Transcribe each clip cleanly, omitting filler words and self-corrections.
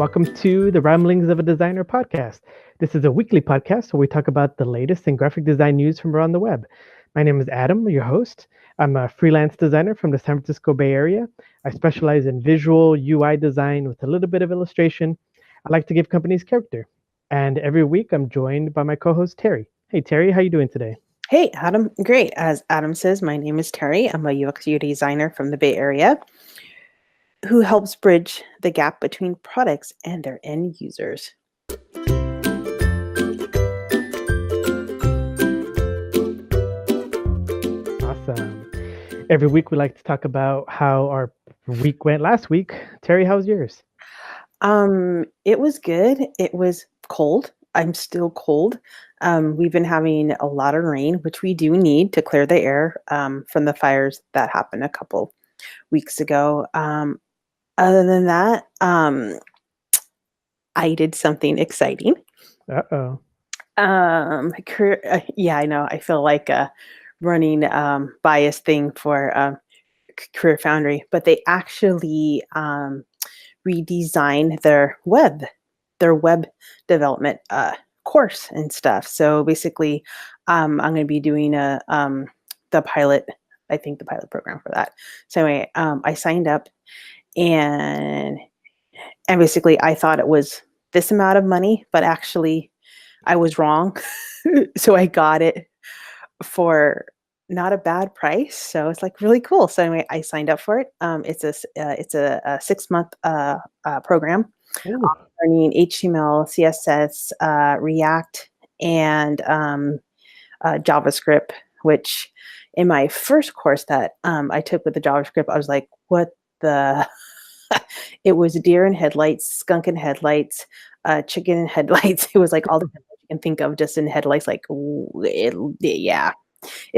Welcome to the Ramblings of a Designer podcast. This is a weekly podcast where we talk about the latest in graphic design news from around the web. My name is Adam, your host. I'm a freelance designer from the San Francisco Bay Area. I specialize in visual UI design with a little bit of illustration. I like to give companies character. And every week I'm joined by my co-host Terri. Hey Terri, how you doing today? Hey Adam, great. As Adam says, my name is Terri. I'm a UX UI designer from the Bay Area who helps bridge the gap between products and their end users. Awesome. Every week we like to talk about how our week went last week. Terri, how's yours? It was good. It was cold. I'm still cold. We've been having a lot of rain, which we do need to clear the air from the fires that happened a couple weeks ago. Other than that, I did something exciting. Uh-oh. Yeah, I know. I feel like running bias thing for Career Foundry, but they actually redesigned their web development course and stuff. So basically, I'm going to be doing the pilot program for that. So anyway, I signed up, and basically I thought it was this amount of money, but actually I was wrong. So I got it for not a bad price. So it's like really cool. So anyway, I signed up for it. It's a 6-month program. Ooh. Learning HTML, CSS, React, and JavaScript, which in my first course that I took with the JavaScript, I was like, what the? It was deer in headlights, skunk in headlights, chicken in headlights. It was like all the headlights you can think of just in headlights. Like, it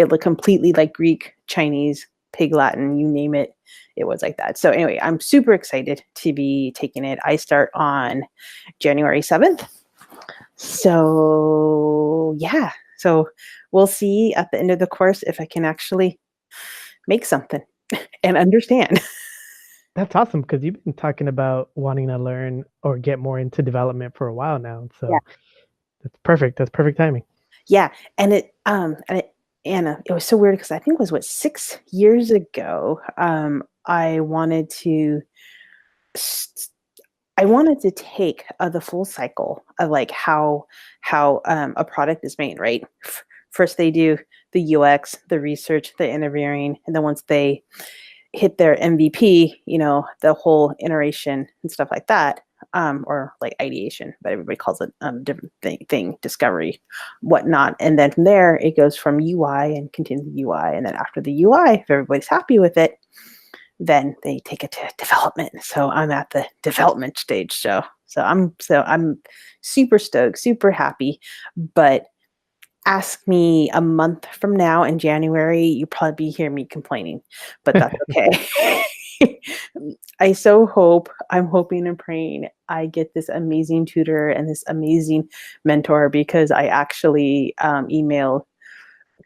looked completely like Greek, Chinese, Pig Latin, you name it. It was like that. So anyway, I'm super excited to be taking it. I start on January 7th. So yeah, so we'll see at the end of the course if I can actually make something and understand. That's awesome because you've been talking about wanting to learn or get more into development for a while now. So Yeah. That's perfect. That's perfect timing. Yeah, and it was so weird because I think it was 6 years ago. I wanted to take the full cycle of like how a product is made, right? First they do the UX, the research, the interviewing, and then once they hit their MVP, the whole iteration and stuff like that, or like ideation, but everybody calls it different thing, discovery, whatnot. And then from there, it goes from UI and continue the UI. And then after the UI, if everybody's happy with it, then they take it to development. So I'm at the development stage. So I'm super stoked, super happy. But ask me a month from now in January, you'll probably be hearing me complaining, but that's okay. I'm hoping and praying I get this amazing tutor and this amazing mentor, because I actually emailed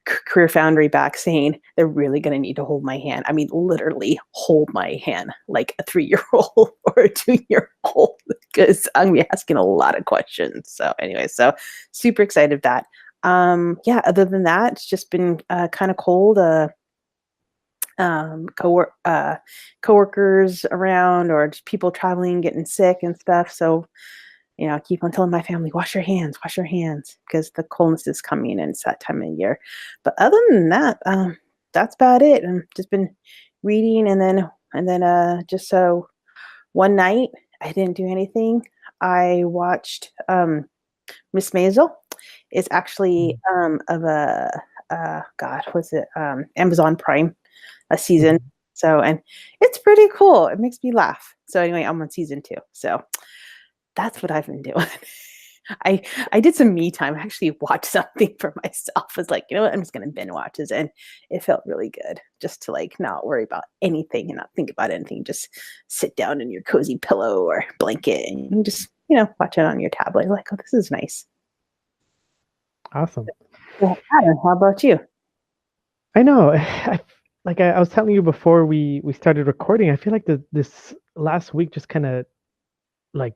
Career Foundry back saying they're really going to need to hold my hand. I mean, literally hold my hand like a 3-year-old or a 2-year-old, because I'm going to be asking a lot of questions. So anyway, so super excited that. Yeah, other than that, it's just been kind of cold. Coworkers around, or just people traveling, getting sick and stuff. So, I keep on telling my family, wash your hands, because the coldness is coming and it's that time of year. But other than that, that's about it. I've just been reading, and then just so one night I didn't do anything. I watched Miss Maisel. It's actually of a Amazon Prime, a season. So, and it's pretty cool. It makes me laugh. So anyway, I'm on season 2. So that's what I've been doing. I did some me time. I actually watched something for myself. I was like, you know what? I'm just going to binge watch this. And it felt really good just to like not worry about anything and not think about anything. Just sit down in your cozy pillow or blanket and you just, watch it on your tablet. Like, oh, this is nice. Awesome. Well, Adam, how about you? I know. I was telling you before we started recording, I feel like this last week just kind of like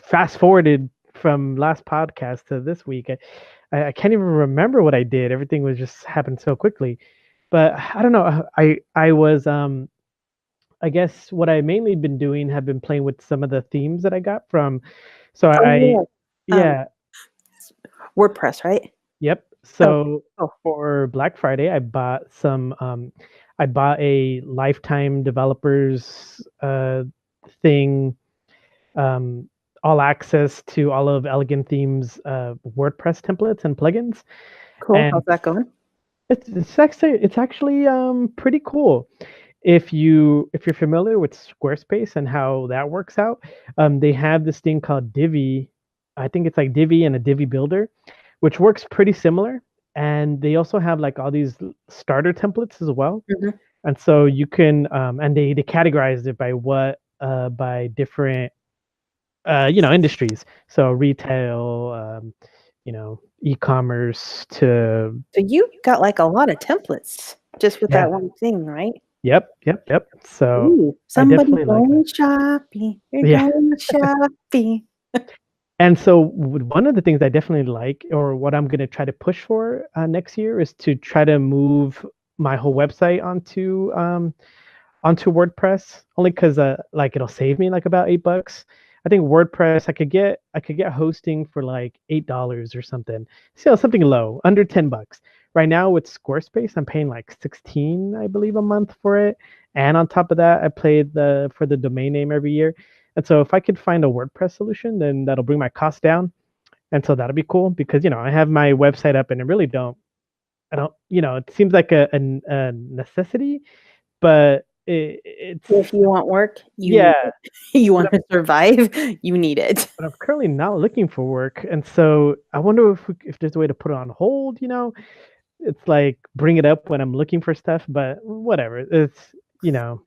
fast forwarded from last podcast to this week. I can't even remember what I did. Everything was just happened so quickly. But I don't know. I was I guess what I mainly been doing have been playing with some of the themes that I got from. So Oh I yeah. yeah, WordPress, right? yep. Oh, So oh, for Black Friday, I bought a lifetime developers thing, um, all access to all of Elegant Themes WordPress templates and plugins. cool. How's And that going? it's actually pretty cool. If you're familiar with Squarespace and how that works out, they have this thing called Divi. I think it's like Divi and a Divi Builder, which works pretty similar. And they also have like all these starter templates as well. Mhm. And so you can and they categorize it by what by different industries. So retail, e-commerce to So you got like a lot of templates just with yeah. that one thing, right? Yep. So Ooh, I somebody definitely like that. going shopping. You're Yeah. going shopping. And so one of the things I definitely like, or what I'm going to try to push for next year, is to try to move my whole website onto WordPress. Only because like it'll save me like about $8. I think WordPress I could get hosting for like $8 or something. So something low, under $10. Right now with Squarespace, I'm paying like 16, I believe, a month for it. And on top of that, I pay for the domain name every year. And so if I could find a WordPress solution, then that'll bring my cost down. And so that'll be cool because I have my website up and I don't, it seems like a necessity, but it's If you want work, you need yeah. it. You But want to survive, you need it. I'm currently not looking for work, and so I wonder if there's a way to put it on hold. It's like bring it up when I'm looking for stuff, but whatever. It's you know,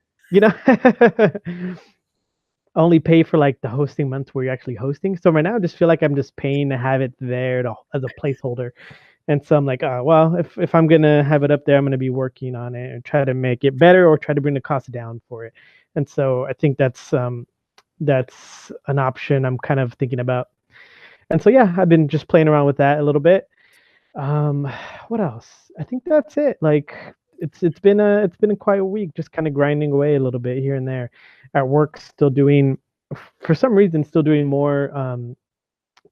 only pay for like the hosting months where you're actually hosting. So right now, I just feel like I'm just paying to have it there as a placeholder. And so I'm like, oh well, if I'm gonna have it up there, I'm gonna be working on it and try to make it better or try to bring the cost down for it. And so I think that's an option I'm kind of thinking about. And so yeah, I've been just playing around with that a little bit. Um, what else? I think that's it. Like it's been a quiet week, just kind of grinding away a little bit here and there. At work, still doing for some reason still doing more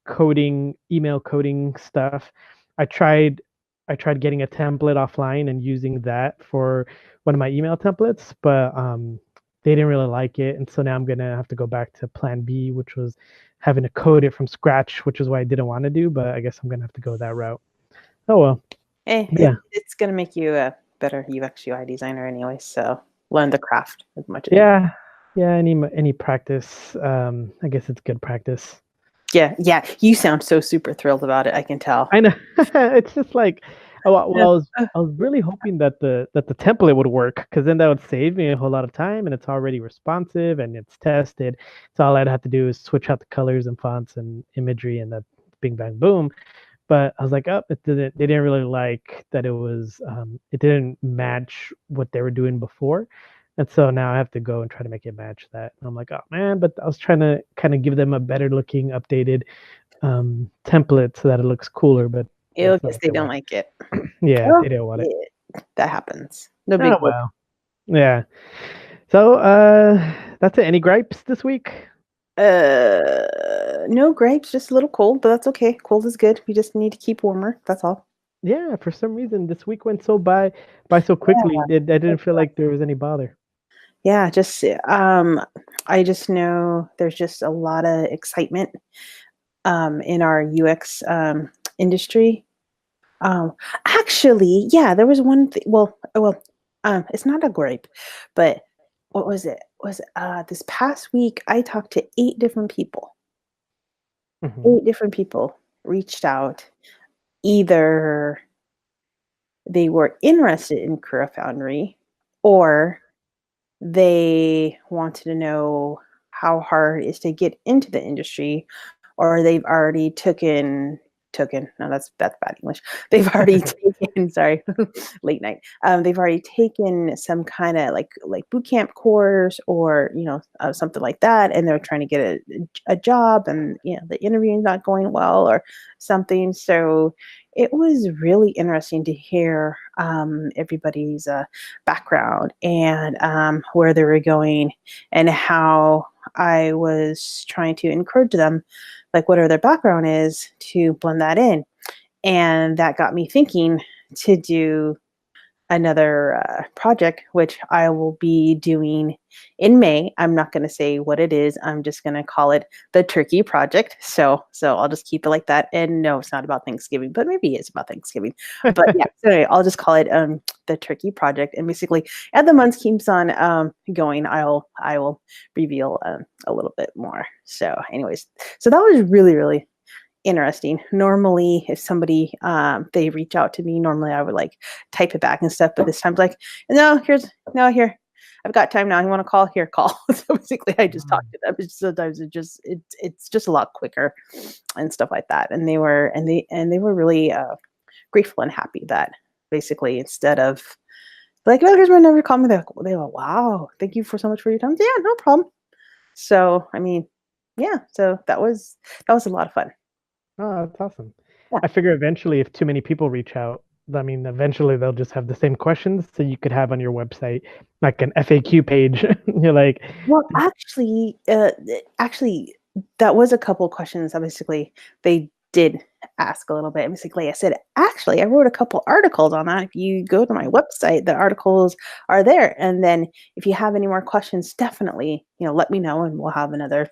coding, email coding stuff. I tried I tried getting a template offline and using that for one of my email templates, but they didn't really like it, and so now I'm gonna have to go back to Plan B, which was having to code it from scratch, which is what I didn't want to do, but I guess I'm gonna have to go that route. Oh well, Hey, yeah, it's gonna make you a better UX UI designer anyway. So learn the craft as much as you. yeah, yeah. Any practice, I guess it's good practice. Yeah. You sound so super thrilled about it. I can tell. I know. It's just like, oh, well, Yeah. I was really hoping that the template would work because then that would save me a whole lot of time and it's already responsive and it's tested. So all I'd have to do is switch out the colors and fonts and imagery and that bing bang boom. But I was like, oh, it didn't. They didn't really like that it didn't match what they were doing before. And so now I have to go and try to make it match that. And I'm like, oh man, but I was trying to kind of give them a better looking, updated template so that it looks cooler, but I that's not guess what they they don't want. like it. Yeah, Oh, they didn't want it. yeah, that happens. No Oh big deal. well. Yeah. So that's it. Any gripes this week? No grapes, just a little cold, but that's okay. Cold is good. We just need to keep warmer. That's all. Yeah, for some reason this week went by so quickly. I didn't feel like there was any bother. Yeah, just I just know there's just a lot of excitement in our UX industry. Um, actually, yeah, there was one thing. It's not a gripe, but what was it? Was this past week I talked to 8 different people. Hmm. 8 different people reached out. Either they were interested in Career Foundry, or they wanted to know how hard it is to get into the industry, or they've already taken No, that's bad English. They've already taken, sorry, late night. They've already taken some kind of like boot camp course or something like that, and they're trying to get a job, and the interview's not going well or something. So it was really interesting to hear everybody's background and where they were going, and how I was trying to encourage them, like whatever their background is, to blend that in. And that got me thinking to do another project, which I will be doing in May. I'm not going to say what it is. I'm just going to call it the Turkey Project. So I'll just keep it like that. And no, it's not about Thanksgiving, but maybe it's about Thanksgiving. But yeah, so anyway, I'll just call it the Turkey Project. And basically, as the month keeps on going, I will reveal a little bit more. So anyways, so that was really, really interesting. Normally, if somebody they reach out to me, normally I would like type it back and stuff, but this time like, here, I've got time now. You want to call? Here, call. So basically I just talk to them. Sometimes it's just a lot quicker and stuff like that. And they were really grateful and happy that basically, instead of like, no, here's my number, call me, they go, wow, thank you so much for your time. Yeah, no problem. So I mean, yeah, so that was a lot of fun. Oh, that's awesome. Yeah. I figure eventually, if too many people reach out, I mean, eventually they'll just have the same questions, so you could have on your website like an FAQ page. You're like, Well, actually, that was a couple of questions that basically they did ask a little bit. And basically, I said, actually, I wrote a couple articles on that. If you go to my website, the articles are there. And then if you have any more questions, definitely, let me know, and we'll have another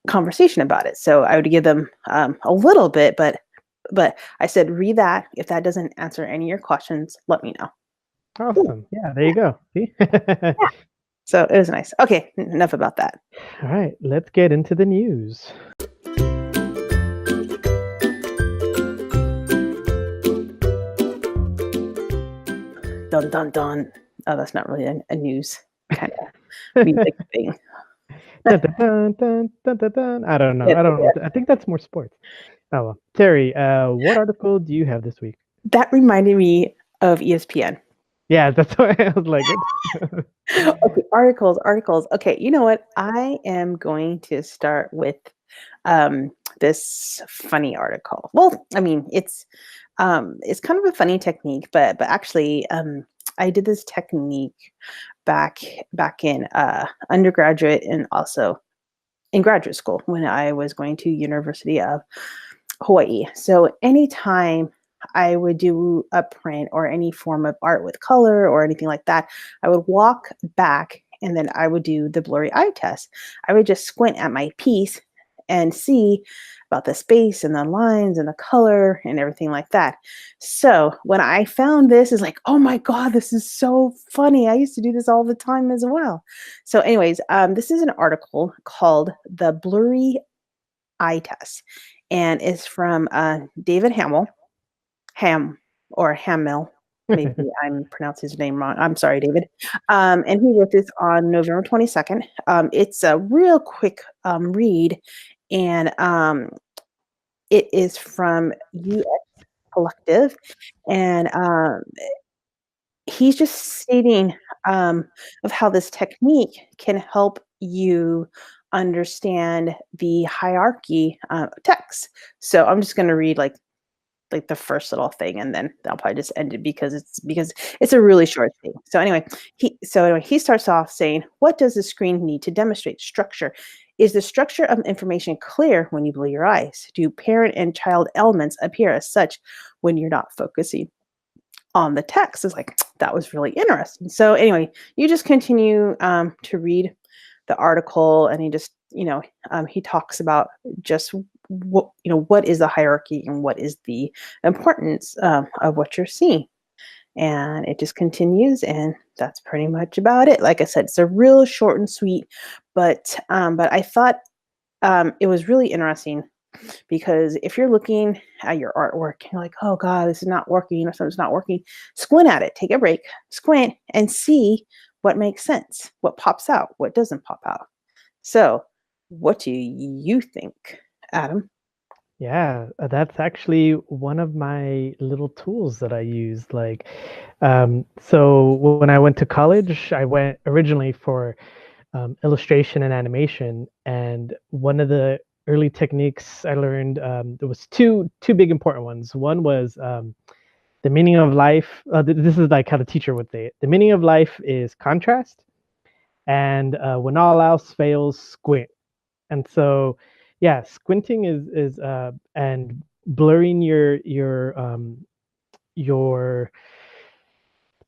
conversation about it. So I would give them a little bit, but I said, read that. If that doesn't answer any of your questions, let me know. awesome. Yeah, there you go. See? Yeah. So it was nice. Okay, enough about that. All right, let's get into the news. Dun dun dun. Oh, that's not really a news kind of music thing. Dun, dun, dun, dun, dun, dun, dun. I don't know. I think that's more sports. Oh well. Terry, what article do you have this week? That reminded me of ESPN. Yeah, that's why I was like, Okay, articles. Okay, you know what? I am going to start with this funny article. Well, I mean, it's kind of a funny technique, but actually, I did this technique back in undergraduate and also in graduate school when I was going to University of Hawaii. So anytime I would do a print or any form of art with color or anything like that, I would walk back and then I would do the blurry eye test. I would just squint at my piece and see about the space and the lines and the color and everything like that. So when I found this, is like, oh my God, this is so funny. I used to do this all the time as well. So anyways, this is an article called The Blurry Eye Test, and it's from David Hamill. Maybe I'm pronouncing his name wrong. I'm sorry, David. And he wrote this on November 22nd. It's a real quick read, and it is from UX Collective, and he's just stating of how this technique can help you understand the hierarchy of text. So I'm just going to read like the first little thing, and then I'll probably just end it because it's a really short thing. So anyway, he starts off saying, what does the screen need to demonstrate? Structure. Is the structure of information clear when you blur your eyes? Do parent and child elements appear as such when you're not focusing on the text? It's like, that was really interesting. So anyway, you just continue to read the article, and he just, he talks about just what is the hierarchy and what is the importance of what you're seeing. And it just continues, and that's pretty much about it. Like I said, it's a real short and sweet, but I thought it was really interesting, because if you're looking at your artwork and you're like, oh God, this is not working, or something's not working, squint at it, take a break, squint, and see what makes sense, what pops out, what doesn't pop out. So what do you think, Adam? Yeah, that's actually one of my little tools that I use. Like, so when I went to college, I went originally for illustration and animation, and one of the early techniques I learned, there was two big important ones. One was the meaning of life. This is like how the teacher would say it. The meaning of life is contrast, and when all else fails, squint. And so, yeah, squinting is and blurring your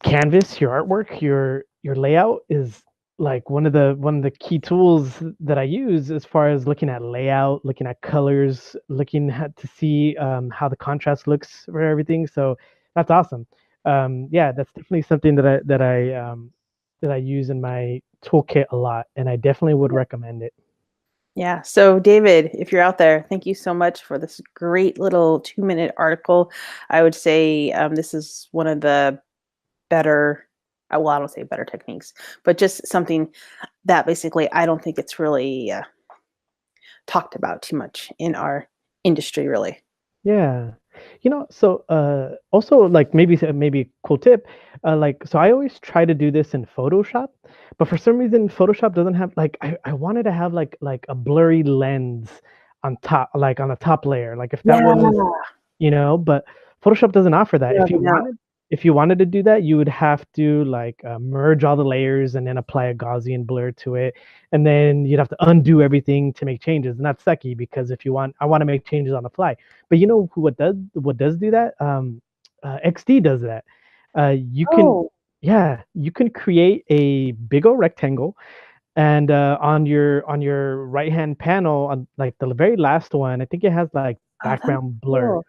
canvas, your artwork, your layout is like one of the key tools that I use as far as looking at layout, looking at colors, looking at to see how the contrast looks for everything. So that's awesome. Yeah, that's definitely something that I use in my toolkit a lot, and I definitely would recommend it. Yeah. So, David, if you're out there, thank you so much for this great little 2-minute article. I would say this is one of the better, well, I don't say better techniques, but just something that basically I don't think it's really talked about too much in our industry, really. Yeah. So also like maybe a cool tip, like so I always try to do this in Photoshop, but for some reason Photoshop doesn't have like I wanted to have like a blurry lens on top, like on the top layer. Like if that Yeah. was, but Photoshop doesn't offer that. Yeah, no. If you wanted to do that, you would have to like merge all the layers and then apply a Gaussian blur to it, and then you'd have to undo everything to make changes, and that's sucky because if I want to make changes on the fly. But you know who what does do that? XD does that. You can Oh, Yeah, you can create a big old rectangle, and on your right hand panel, on like the very last one, I think it has like oh, that's background blur. cool.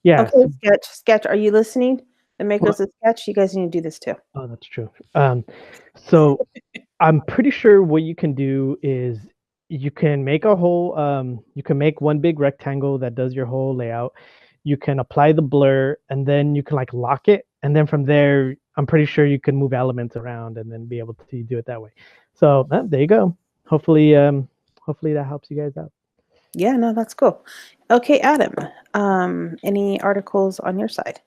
Yeah, Okay, so Sketch. Are you listening? The well, makers of Sketch, you guys need to do this too. oh, that's true. So I'm pretty sure what you can do is you can make one big rectangle that does your whole layout. You can apply the blur, and then you can like lock it, and then from there I'm pretty sure you can move elements around and then be able to do it that way. So there you go. Hopefully that helps you guys out. Yeah, no, that's cool. Okay, Adam, any articles on your side?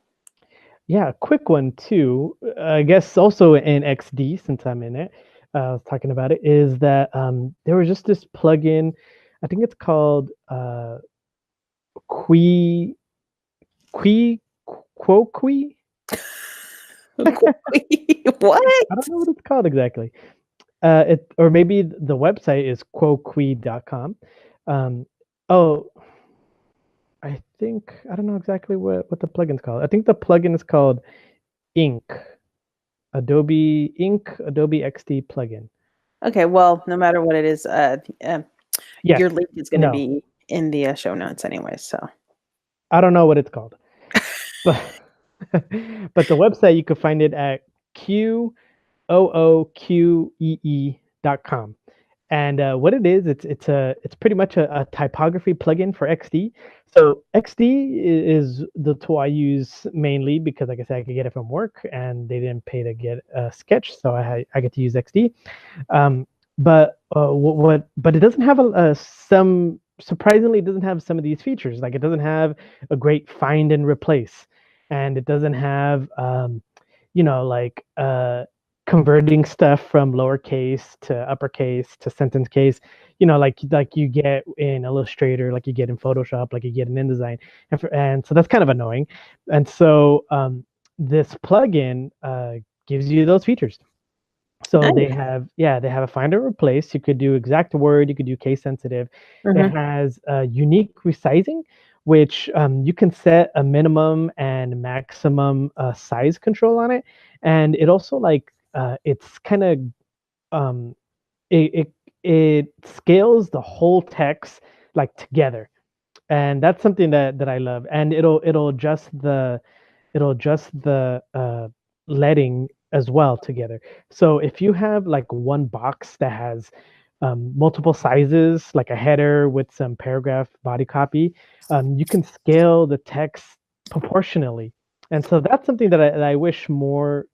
Yeah, a quick one too. I guess also in XD, since I'm in it, I was talking about it, is that there was just this plugin. I think it's called Qooqee, Qooqee, Qooqee. What? I don't know what it's called exactly. Or maybe the website is quoquee.com. Um, oh, I don't know exactly what the plugin's called. I think the plugin is called Ink, Adobe Ink, Adobe XD plugin. Okay, well, no matter what it is, Yes, your link is going to no, be in the show notes anyway. So, I don't know what it's called, but but the website you can find it at QOOQEE.com. And what it is, it's pretty much a typography plugin for XD. So XD is the tool I use mainly because, like I said, I could get it from work, and they didn't pay to get a sketch, so I get to use XD. Um, but it doesn't have some surprisingly it doesn't have some of these features. Like it doesn't have a great find and replace, and it doesn't have like converting stuff from lowercase to uppercase to sentence case, like you get in Illustrator, like you get in Photoshop, like you get in InDesign, and so that's kind of annoying. And so this plugin gives you those features. So nice. they have a find or replace. You could do exact word. You could do case sensitive. It Hmm. has unique resizing, which you can set a minimum and maximum size control on it, and it also like it's kind of um, it scales the whole text like together, and that's something that I love. And it'll adjust the leading as well together. So if you have like one box that has multiple sizes, like a header with some paragraph body copy, you can scale the text proportionally. And so that's something that I wish more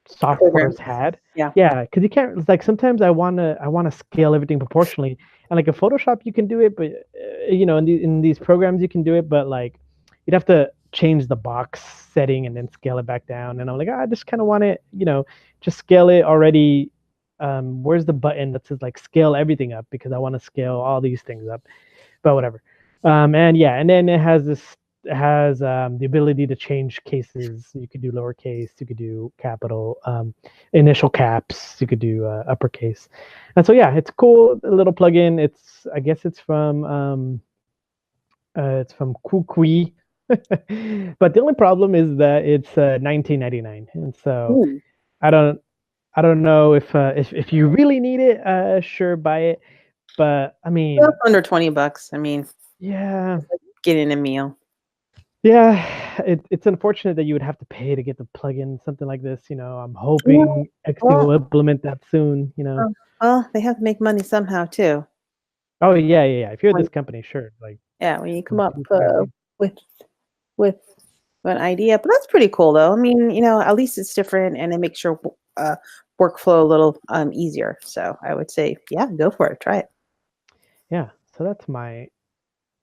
softwares Programs. had. Yeah. Yeah, because you can't, like, sometimes I wanna scale everything proportionally, and like in Photoshop you can do it, but in these programs you can do it, but like you'd have to change the box setting and then scale it back down. And I'm like, I just kind of want it, just scale it already. Where's the button that says like scale everything up, because I want to scale all these things up, but whatever. And yeah, and then it has the ability to change cases. You could do lowercase, you could do capital, initial caps, you could do uppercase. And so yeah, it's cool, a little plugin. I guess it's from Qooqee. But the only problem is that it's 19.99, and so Ooh. I don't I don't know if you really need it, sure, buy it. But I Well, mean, under $20. I mean, yeah, getting a meal. yeah, it's unfortunate that you would have to pay to get the plugin, something like this. I'm Well, hoping XD will well, implement that soon. well, they have to make money somehow too. Oh yeah, yeah, yeah. If you're When, this company, sure, like yeah, when you come up do something. with with an idea, but that's pretty cool though. I mean, at least it's different and it makes your workflow a little easier. So I would say, yeah, go for it. Try it. Yeah, so that's my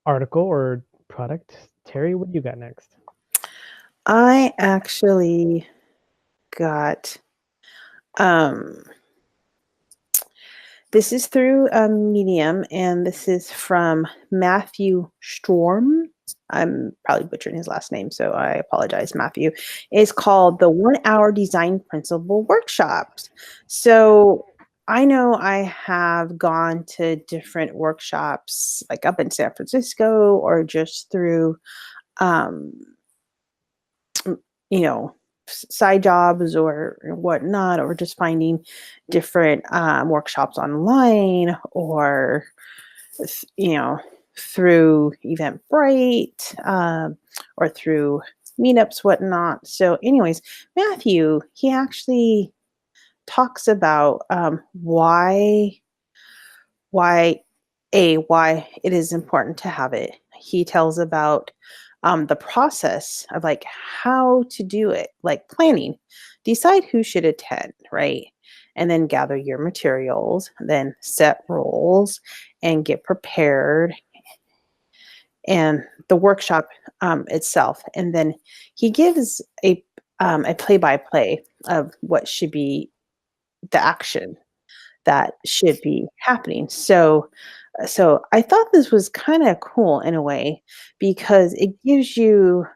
article or product. Terry, what do you got next? I actually got this is through Medium, and this is from Matthew Storm. I'm probably butchering his last name, so I apologize, Matthew. It's called the 1 Hour Design Principle Workshops. So I know I have gone to different workshops, like up in San Francisco, or just through, um, you know, side jobs or whatnot, or just finding different workshops online, or you know through Eventbrite, or through meetups, whatnot. So anyways, Matthew, he actually talks about why why it is important to have it. He tells about the process of like how to do it, like planning, decide who should attend, right? And then gather your materials, then set roles and get prepared, and the workshop itself. And then he gives a play-by-play of what should be the action that should be happening. So I thought this was kind of cool in a way, because it gives you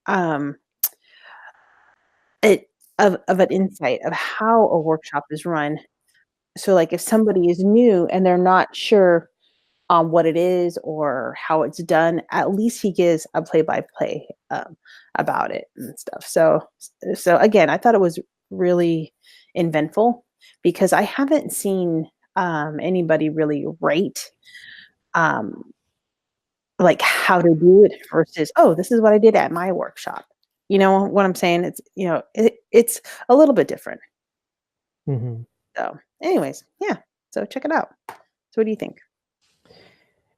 um, it of an insight of how a workshop is run. So like if somebody is new and they're not sure on what it is or how it's done, at least he gives a play-by-play about it and stuff. So again, I thought it was really inventful, because I haven't seen anybody really rate um, like how to do it versus, oh, this is what I did at my workshop. You know what I'm saying? It's a little bit different. Hmm. So, anyways, yeah. So check it out. So, what do you think?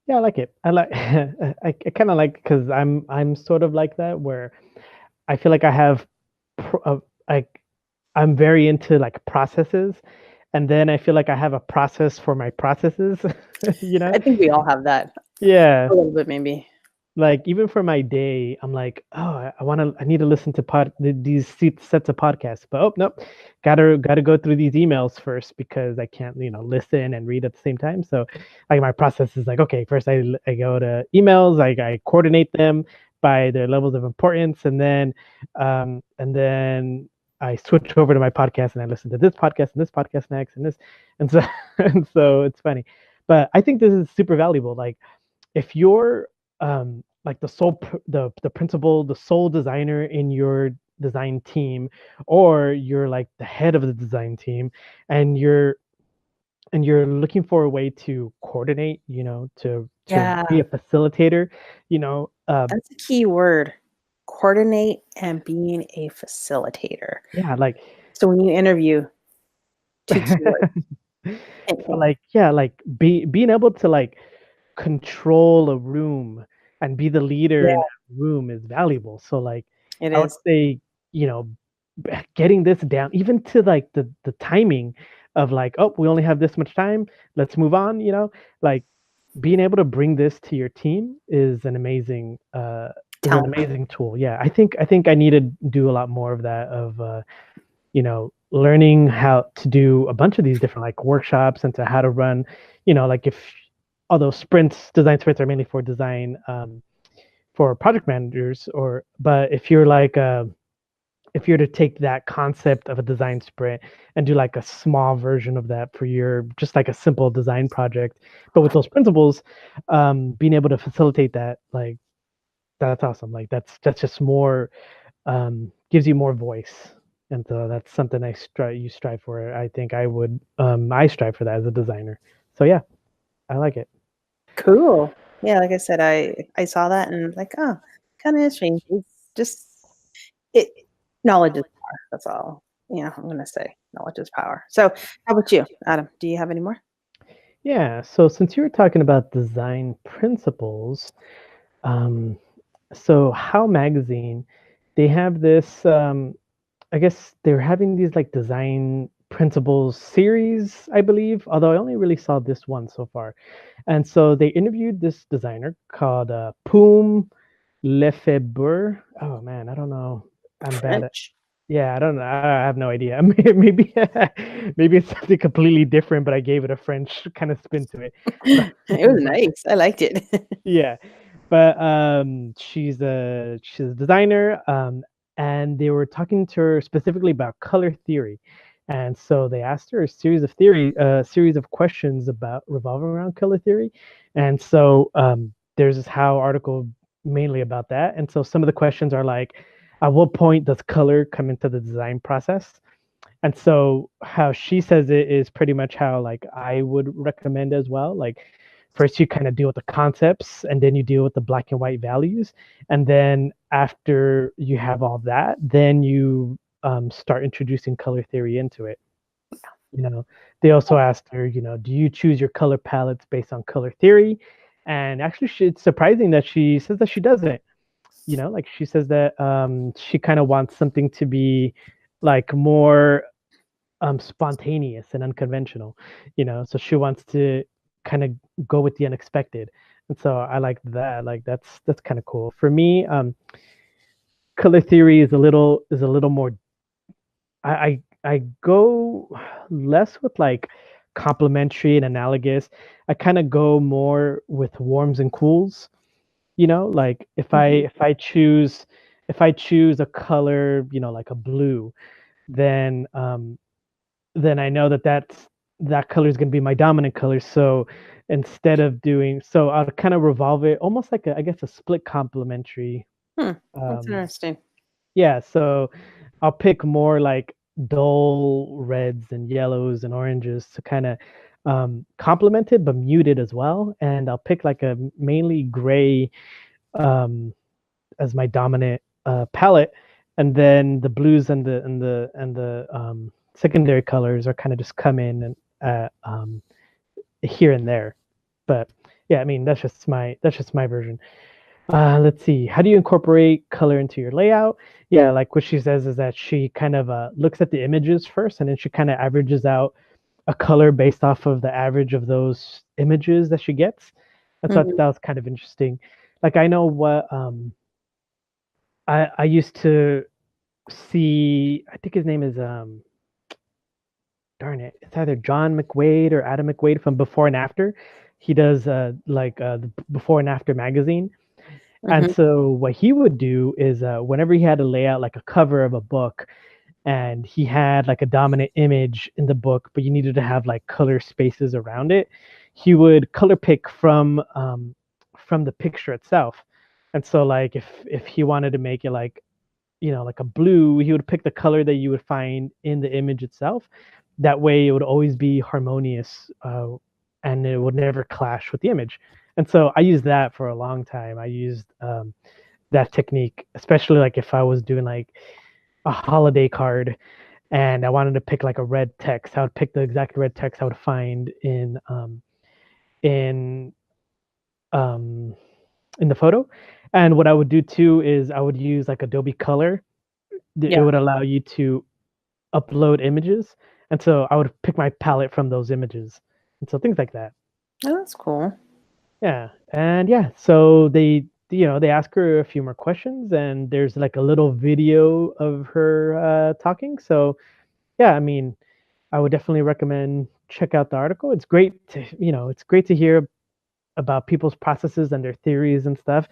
Yeah, I like it. I like. I kind of like, because I'm sort of like that, where I feel like I have, like, I'm very into like processes, and then I feel like I have a process for my processes. you know? I think we all have that Yeah. a little bit, maybe. Like even for my day, I'm like, oh, I need to listen to these sets of podcasts, but oh nope, gotta go through these emails first, because I can't listen and read at the same time. So like my process is like, okay, first I go to emails, I coordinate them by their levels of importance, and then I switch over to my podcast and I listen to this podcast and this podcast next and this, and so and so it's funny, but I think this is super valuable. Like if you're like the principal, the sole designer in your design team, or you're like the head of the design team, and you're looking for a way to coordinate, to Yeah, be a facilitator, you know that's a key word. Coordinate and being a facilitator. yeah, like So when you interview, two keywords. so like, yeah, like being able to like control a room and be the leader in Yeah, that room is valuable. So like it I would is. say, you know, getting this down, even to like the timing of like, oh, we only have this much time, let's move on, like being able to bring this to your team is an Talent. amazing tool. Yeah, I think I need to do a lot more of that, of learning how to do a bunch of these different like workshops, and to how to run, like, if although design sprints are mainly for design, for project managers, but if you're to take that concept of a design sprint and do like a small version of that for your, just like a simple design project, but with those principles, being able to facilitate that, like, that's awesome. Like, that's just more, gives you more voice. And so that's something you strive for. I think I strive for that as a designer. So yeah, I like it. Cool. Yeah, like I said, I saw that and like, oh, kind of interesting. It's just it knowledge is power. That's all. I'm gonna say knowledge is power. So, how about you, Adam? Do you have any more? Yeah. So since you were talking about design principles, um, so How Magazine, they have this. I guess they're having these like design principles series, I believe. Although I only really saw this one so far, and so they interviewed this designer called Poom Lefebure. Oh man, I don't know. I'm bad at. French. Yeah, I don't know. I have no idea. Maybe maybe it's something completely different, but I gave it a French kind of spin to it. But, It was but nice. I liked it. yeah, but she's a designer, and they were talking to her specifically about color theory, and so they asked her a series of questions about revolving around color theory, and so there's this How article mainly about that, and so some of the questions are like, at what point does color come into the design process? And so how she says it is pretty much how like I would recommend as well. Like, first you kind of deal with the concepts, and then you deal with the black and white values, and then after you have all that, then you start introducing color theory into it. You know, they also asked her, do you choose your color palettes based on color theory? And actually, it's surprising that she says that she doesn't. Like, she says that she kind of wants something to be like more spontaneous and unconventional, so she wants to kind of go with the unexpected. And so I like that. Like, that's kind of cool. For me, color theory is a little more. I go less with like complementary and analogous. I kind of go more with warms and cools. Like, if I Mhm. if I choose if I choose a color, like a blue, then I know that color is going to be my dominant color. So I'll kind of revolve it almost like, I guess, a split complementary. Hmm. That's Um, interesting. yeah, so I'll pick more like dull reds and yellows and oranges to kind of complement it, but mute it as well. And I'll pick like a mainly gray, um, as my dominant palette, and then the blues and the secondary colors are kind of just come in and here and there. But yeah, I mean, that's just my version. Let's see. How do you incorporate color into your layout? Yeah, like what she says is that she kind of looks at the images first, and then she kind of averages out a color based off of the average of those images that she gets. And so I thought Mhm. that was kind of interesting. Like, I know what I used to see. I think his name is darn it, it's either John McWade or Adam McWade from Before and After. He does the Before and After magazine. And Mhm. so what he would do is, whenever he had to lay out like a cover of a book, and he had like a dominant image in the book, but you needed to have like color spaces around it, he would color pick from the picture itself. And so, like, if he wanted to make it like, like a blue, he would pick the color that you would find in the image itself. That way, it would always be harmonious, and it would never clash with the image. And so I used that for a long time. I used that technique, especially like if I was doing like a holiday card and I wanted to pick like a red text. I would pick the exact red text I would find in um, in the photo. And what I would do too is I would use like Adobe Color, it Yeah. would allow you to upload images, and so I would pick my palette from those images, and so things like that. Oh, that's cool. Yeah, and yeah, so they ask her a few more questions, and there's like a little video of her talking. So yeah, I mean, I would definitely recommend check out the article. It's great to it's great to hear about people's processes and their theories and stuff.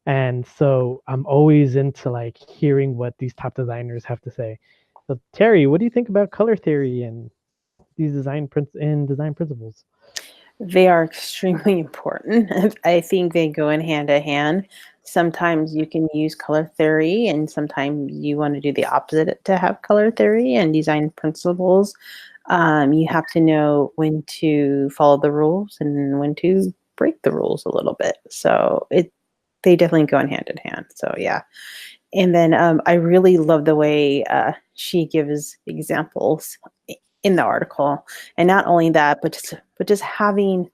And so I'm always into like hearing what these top designers have to say. So Terry, what do you think about color theory and these design principles? They are extremely important. I think they go in hand. Sometimes you can use color theory, and sometimes you want to do the opposite to have color theory and design principles. You have to know when to follow the rules and when to break the rules a little bit. So they definitely go in hand. So yeah. And then I really love the way she gives examples in the article, and not only that, but just having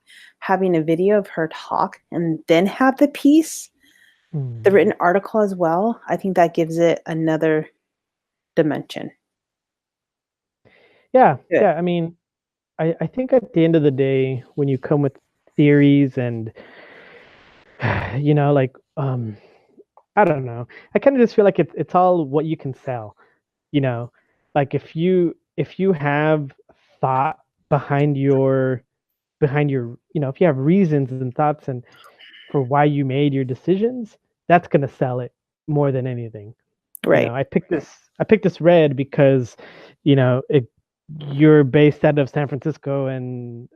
a video of her talk and then have the piece, the Hmm. written article as well. I think that gives it another dimension. Yeah, Good. yeah. I mean, I think at the end of the day, when you come with theories and like I don't know, I kind of just feel like it's all what you can sell. You know, like if you have thought behind your if you have reasons and thoughts and for why you made your decisions, that's gonna sell it more than anything. Right. I picked this red because, it you're based out of San Francisco, and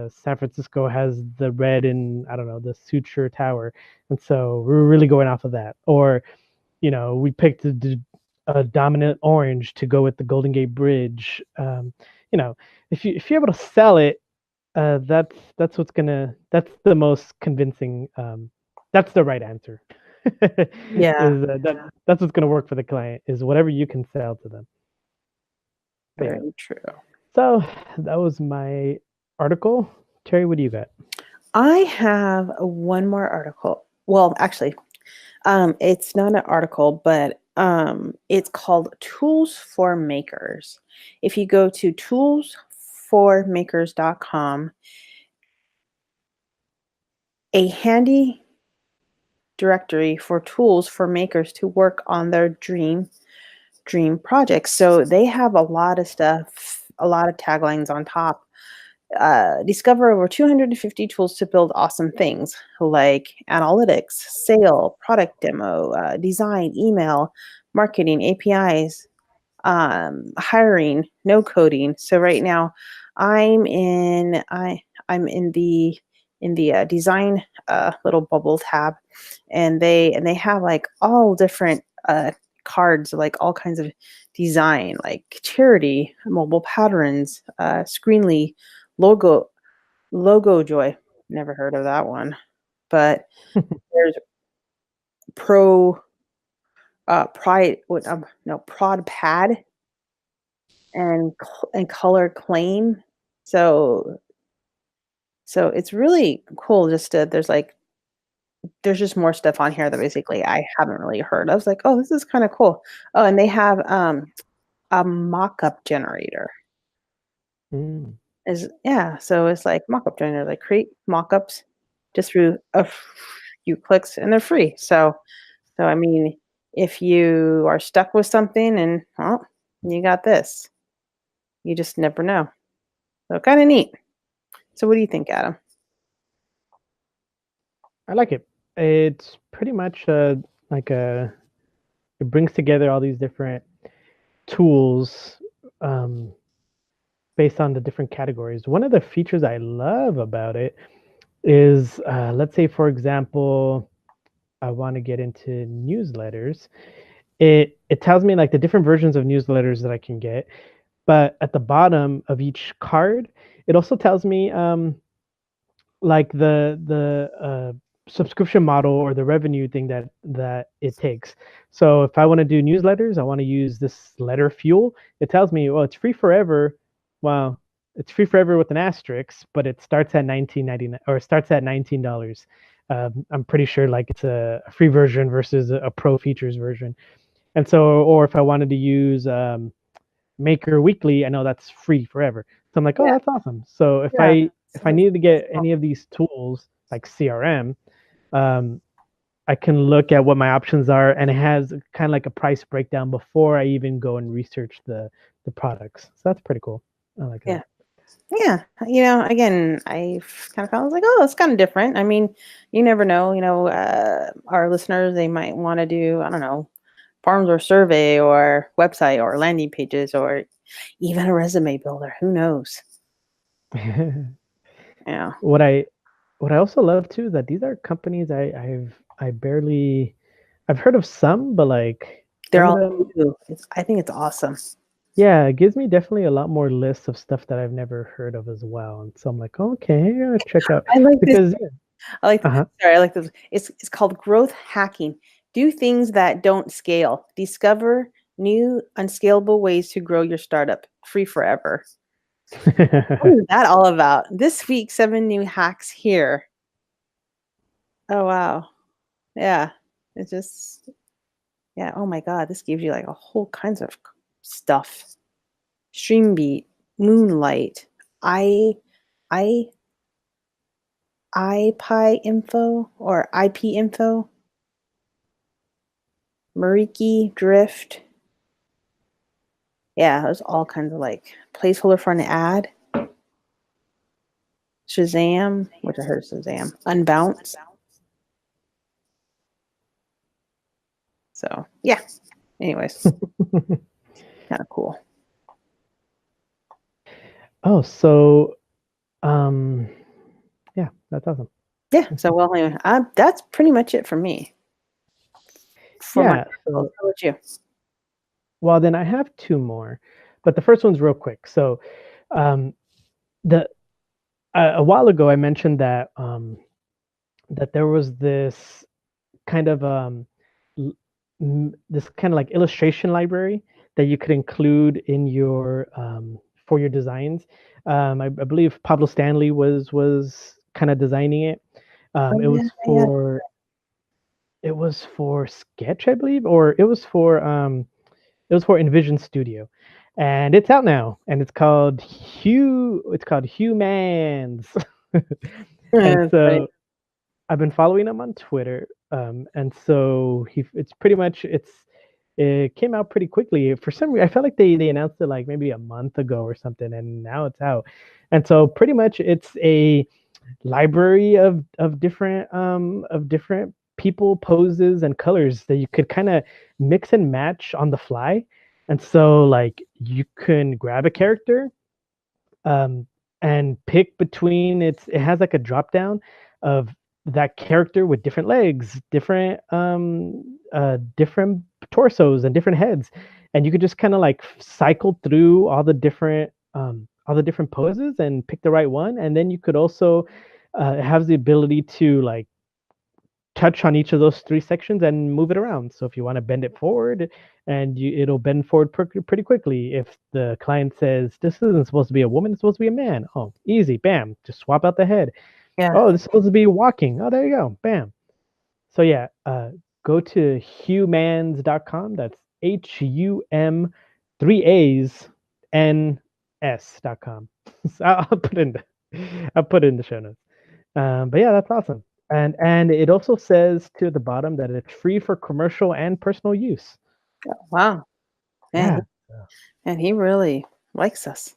San Francisco has the red in, I don't know, the Suture Tower, and so we're really going off of that. Or, we picked a dominant orange to go with the Golden Gate Bridge. You know, if you're able to sell it, that's the most convincing. That's the right answer. Yeah. Is that's what's gonna work for the client is whatever you can sell to them. But yeah, Very true. so that was my article. Terry, what do you got? I have one more article. Well, actually, it's not an article, but it's called Tools for Makers. If you go to toolsformakers.com, a handy directory for tools for makers to work on their dream projects. So they have a lot of stuff, a lot of taglines on top. Discover over 250 tools to build awesome things like analytics, sale, product demo, design, email, marketing, APIs, hiring, no coding. So right now, I'm in the design little bubble tab, and they have like all different cards, like all kinds of design, like charity, mobile patterns, Screenly, logo logo joy. Never heard of that one, but there's pro pride what no prod pad and color claim. So it's really cool. Just to, there's just more stuff on here that basically I haven't really heard. I was like, oh, this is kind of cool. Oh, and they have a mock-up generator. Mm. Is yeah, so it's like mock-up generator. Like create mock-ups just through a few clicks, and they're free. So I mean, if you are stuck with something, and well, you got this. You just never know. So kind of neat. So what do you think, Adam? I like it. It's pretty much like a it brings together all these different tools um, based on the different categories. One of the features I love about it is, let's say, for example, I want to get into newsletters. It tells me like the different versions of newsletters that I can get, but at the bottom of each card, it also tells me like the subscription model or the revenue thing that it takes. So if I want to do newsletters, I want to use this letter fuel. It tells me, well, it's free forever. Well, it's free forever with an asterisk, but it starts at 19.99 or starts at $19. I'm pretty sure like it's a free version versus a pro features version. And so, or if I wanted to use Maker Weekly, I know that's free forever. So I'm like, oh, Yeah. that's awesome. So if Yeah. I needed to get any of these tools like CRM, um, I can look at what my options are, and it has kind of like a price breakdown before I even go and research the products. So that's pretty cool. I like Yeah. that. Yeah. Again, I kind of felt, I was like, oh, it's kind of different. I mean, you never know, our listeners, they might want to do, I don't know, forms or survey or website or landing pages or even a resume builder. Who knows? Yeah. what I what I also love too is that these are companies I've heard of some, but like They're some of all them, new. I think it's awesome. yeah, it gives me definitely a lot more lists of stuff that I've never heard of as well. And so I'm like, okay, I gotta check out I like this. because I like uh-huh. sorry, I like this. It's called growth hacking. Do things that don't scale. Discover new unscalable ways to grow your startup. Free forever. What is that all about? This week, 7 new hacks here. Oh wow. Yeah. It's just yeah, oh my God. This gives you like a whole kinds of stuff. Streambeat, Moonlight, I I IPI info or IP info, Mariki, Drift. Yeah, there's all kinds of like placeholder for an ad. Shazam, which I heard Shazam. Unbounce. So yeah. Anyways, kind of cool. Oh, so um yeah, that's awesome. Yeah. So well, anyway, that's pretty much it for me. For my Yeah, articles. so How about you? well then I have two more, but the first one's real quick. So um the a while ago I mentioned that there was this kind of this kind of like illustration library that you could include in your for your designs. I believe Pablo Stanley was kind of designing it. Oh It yeah, was yeah. for Sketch, I believe, or it was for Envision Studio, and it's out now, and it's called Humans, and That's funny. so I've been following him on Twitter, and so it's pretty much it came out pretty quickly. For some reason, I felt like they announced it like maybe a month ago or something, and now it's out. And so pretty much it's a library of different people poses and colors that you could kind of mix and match on the fly. And so like you can grab a character um, and pick between it has like a drop down of that character with different legs, different torsos and different heads, and you could just kind of like cycle through all the different poses and pick the right one. And then you could also it has the ability to like touch on each of those three sections and move it around. So if you want to bend it forward, it'll bend forward pretty quickly. If the client says this isn't supposed to be a woman, it's supposed to be a man. Oh, easy, bam, just swap out the head. Yeah. Oh, this is supposed to be walking. Oh, there you go, bam. So yeah, go to humans.com. That's HUM 3A's NS.com. So I'll put it in the show notes. But yeah, that's awesome. And it also says to the bottom that it's free for commercial and personal use. Wow. Man, Yeah, and he really likes us.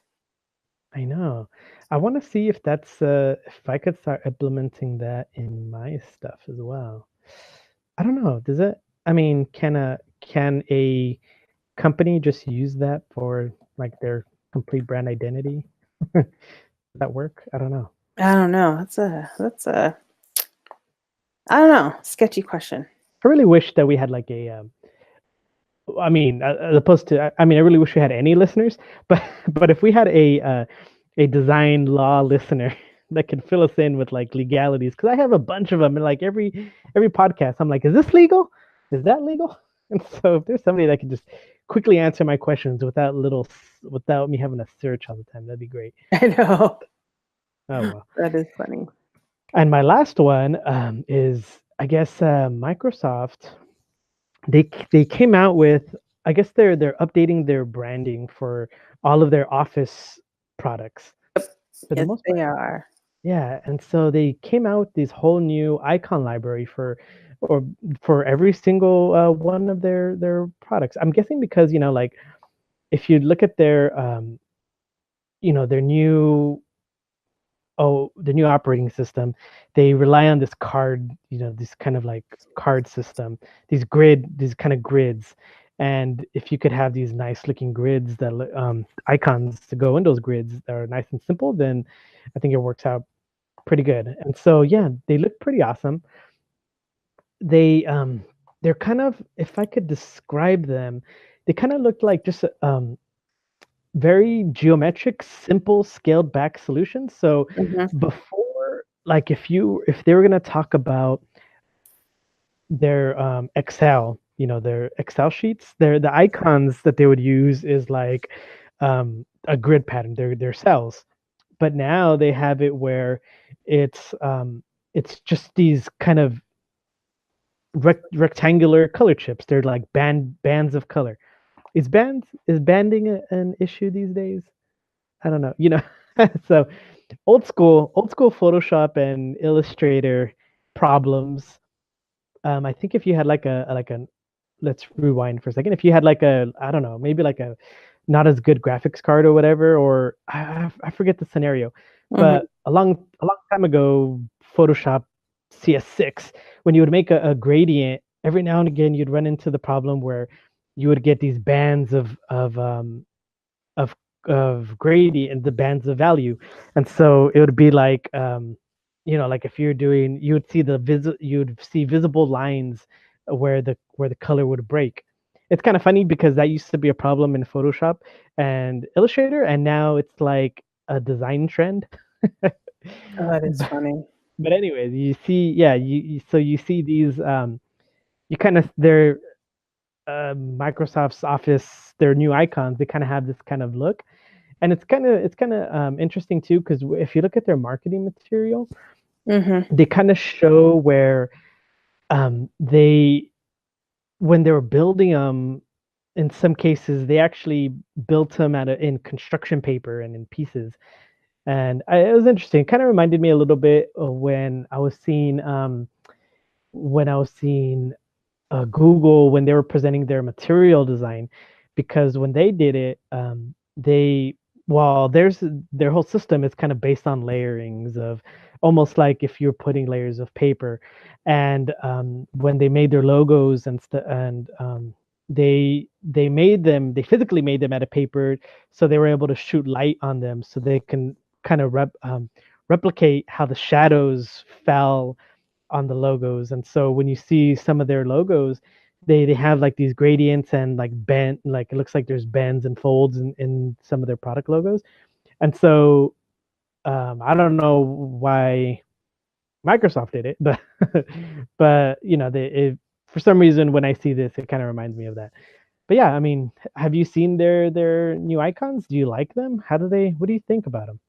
I know. I want to see if I could start implementing that in my stuff as well. I don't know. Does it? I mean, can a company just use that for like their complete brand identity? Does that work? I don't know. I don't know. That's a I don't know. Sketchy question. I really wish that we had like I mean, as opposed to, I mean, I really wish we had any listeners, but but if we had a design law listener that could fill us in with like legalities, because I have a bunch of them, and like every podcast, I'm like, is this legal? Is that legal? And so if there's somebody that could just quickly answer my questions without me having to search all the time, that'd be great. I know. Oh well. That is funny. And my last one is, I guess, Microsoft they came out with, I guess they're updating their branding for all of their Office products for the Yes, most they part. are. Yeah, and so they came out with this whole new icon library or for every single one of their products. I'm guessing because like if you look at their their new the new operating system, they rely on this card, this kind of like card system, these kind of grids. And if you could have these nice looking grids that icons to go in those grids that are nice and simple, then I think it works out pretty good. And so yeah, they look pretty awesome. They they're kind of, if I could describe them, they kind of look like just very geometric, simple, scaled back solutions. So Hmm. before, like if they were gonna talk about their Excel, their Excel sheets, the icons that they would use is like a grid pattern. They're cells, but now they have it where it's just these kind of rectangular color chips. They're like bands of color. Is banding an issue these days? I don't know. So old school Photoshop and Illustrator problems. I think if you had like a let's rewind for a second. If you had like a, I don't know, maybe like a not as good graphics card or whatever, or I forget the scenario, Hmm. but a long time ago, Photoshop CS6, when you would make a gradient, every now and again you'd run into the problem where you would get these bands of gradient, the bands of value, and so it would be like like if you're doing, you would see visible lines where the color would break. It's kind of funny because that used to be a problem in Photoshop and Illustrator, and now it's like a design trend. Oh, that is but, funny. but anyways, you see, yeah, so you see these you kind of they're Microsoft's Office, their new icons, they kind of have this kind of look, and it's kind of interesting too because if you look at their marketing material, Hmm. they kind of show where they when they were building them, in some cases they actually built them in construction paper and in pieces. And it was interesting. It kind of reminded me a little bit of when I was seeing Google when they were presenting their material design, because when they did it, they well, their whole system is kind of based on layerings of almost like if you're putting layers of paper, and when they made their logos and they physically made them out of paper, so they were able to shoot light on them, so they can kind of replicate how the shadows fell on the logos. And so when you see some of their logos, they have like these gradients and like bend, like it looks like there's bends and folds in some of their product logos. And so I don't know why Microsoft did it, but but for some reason when I see this, it kind of reminds me of that. But yeah, I mean, have you seen their new icons? Do you like them? What do you think about them?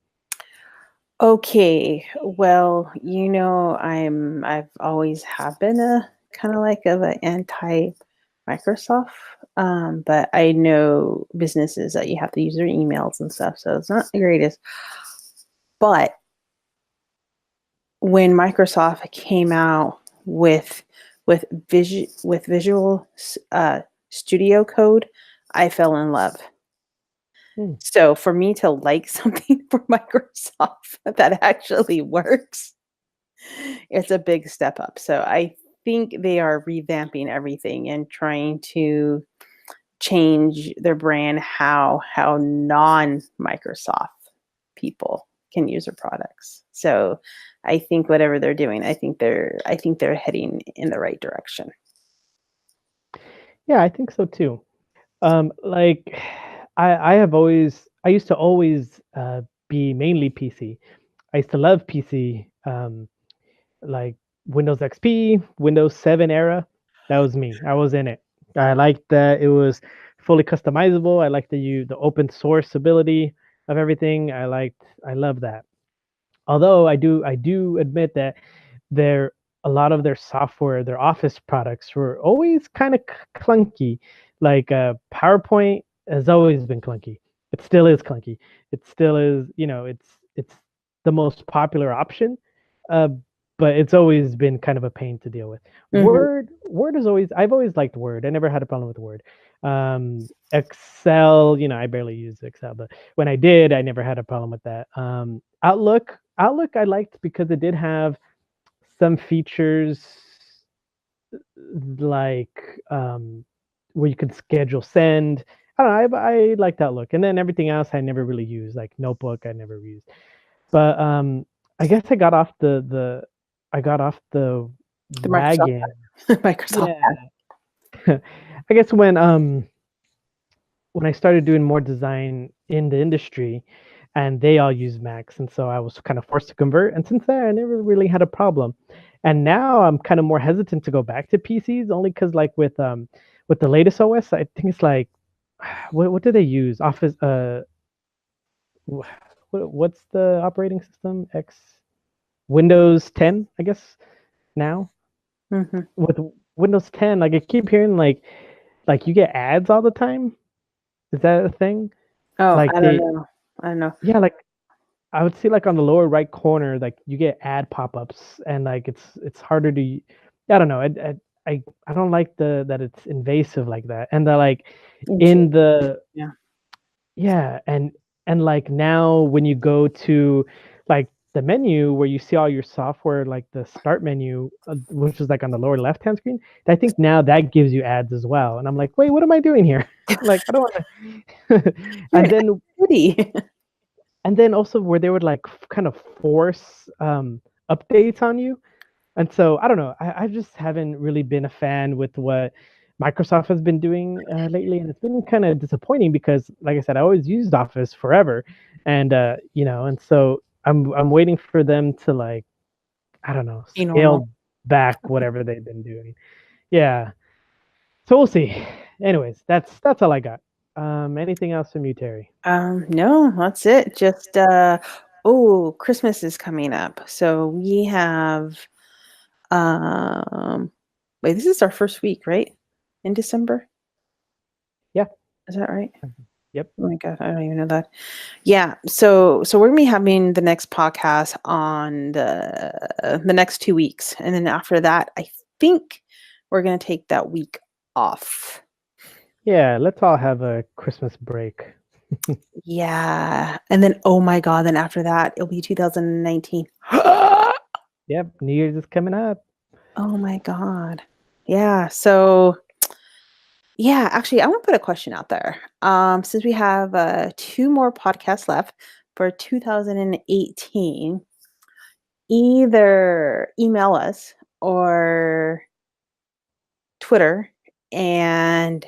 Okay, well, I've always have been a kind of like of an anti Microsoft, but I know businesses that you have to use their emails and stuff, so it's not the greatest. But when Microsoft came out with Visual Studio Code, I fell in love. Hmm. So for me to like something for Microsoft that actually works, it's a big step up. So I think they are revamping everything and trying to change their brand how non-Microsoft people can use their products. So I think whatever they're doing, I think they're heading in the right direction. Yeah, I think so too. Like I used to always be mainly PC. I used to love PC, like Windows XP, Windows 7 era. That was me. I was in it. I liked that it was fully customizable. I liked the open source ability of everything. I love that. Although I do admit that there a lot of their software, their Office products were always kind of clunky. Like PowerPoint has always been clunky. It still is clunky. It still is, it's the most popular option, uh, but it's always been kind of a pain to deal with. Word is always, I've always liked Word. I never had a problem with Word. Excel, I barely use Excel, but when I did, I never had a problem with that. Outlook I liked because it did have some features like where you could schedule send. I don't know. I liked Outlook, and then everything else I never really used, like Notebook I never used. But I guess I got off the Microsoft wagon. Microsoft. Yeah. I guess when I started doing more design in the industry, and they all use Macs, and so I was kind of forced to convert. And since then, I never really had a problem. And now I'm kind of more hesitant to go back to PCs, only because like with the latest OS, I think it's like what do they use? Office what's the operating system? Windows 10, I guess now. With Windows 10, like I keep hearing like you get ads all the time. Is that a thing? Oh, like I don't know. Yeah, like I would see like on the lower right corner, like you get ad pop-ups, and like it's harder to. I don't know. I don't like that it's invasive like that, and the like in the yeah, and like now when you go to like the menu where you see all your software, like the start menu, which is like on the lower left hand screen, I think now that gives you ads as well, and I'm like, wait, what am I doing here? Like I don't want to. And then and then also where they would like kind of force updates on you. And so I don't know. I just haven't really been a fan with what Microsoft has been doing lately, and it's been kind of disappointing because, like I said, I always used Office forever, and and so I'm waiting for them to like, I don't know, scale back whatever they've been doing. Yeah. So we'll see. Anyways, that's all I got. Anything else from you, Terry? No, that's it. Just Christmas is coming up. So we have wait, this is our first week, right? In December? Yeah. Is that right? Yep. Oh my God, I don't even know that. Yeah. So we're gonna be having the next podcast on the next 2 weeks. And then after that, I think we're gonna take that week off. Yeah, let's all have a Christmas break. Yeah. And then, oh my God, then after that, it'll be 2019. Yep, New Year's is coming up. Oh my God. Yeah. So, yeah, actually, I want to put a question out there. Since we have 2 more podcasts left for 2018, either email us or Twitter. And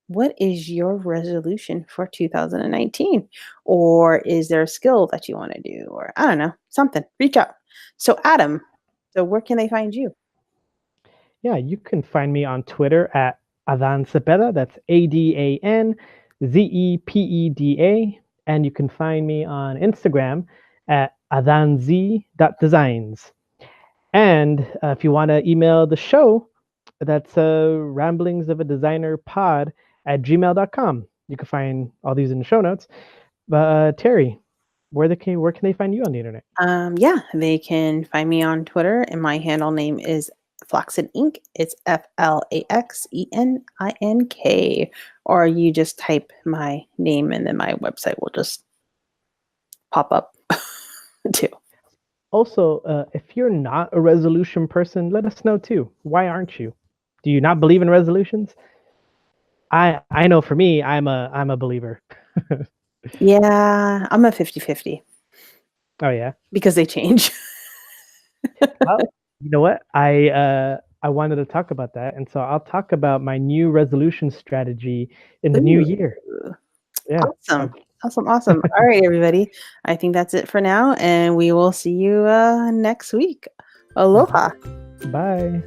what is your resolution for 2019? Or is there a skill that you want to do? Or I don't know, something. Reach out. So, Adam, so where can they find you? Yeah, you can find me on Twitter at Adan Zepeda. That's AdanZepeda. And you can find me on Instagram at adanz.designs. And if you want to email the show, that's ramblingsofadesignerpod at gmail.com. You can find all these in the show notes. But Terry, where can they find you on the internet? Yeah, they can find me on Twitter, and my handle name is Flaxen Ink. It's FLAXENINK. Or you just type my name and then my website will just pop up too. Also, if you're not a resolution person, let us know too. Why aren't you? Do you not believe in resolutions? I know for me, I'm a believer. Yeah, I'm a 50-50. Oh yeah. Because they change. Well, you know what? I wanted to talk about that, and so I'll talk about my new resolution strategy in the new year. Yeah. Awesome. All right, everybody. I think that's it for now, and we will see you next week. Aloha. Bye.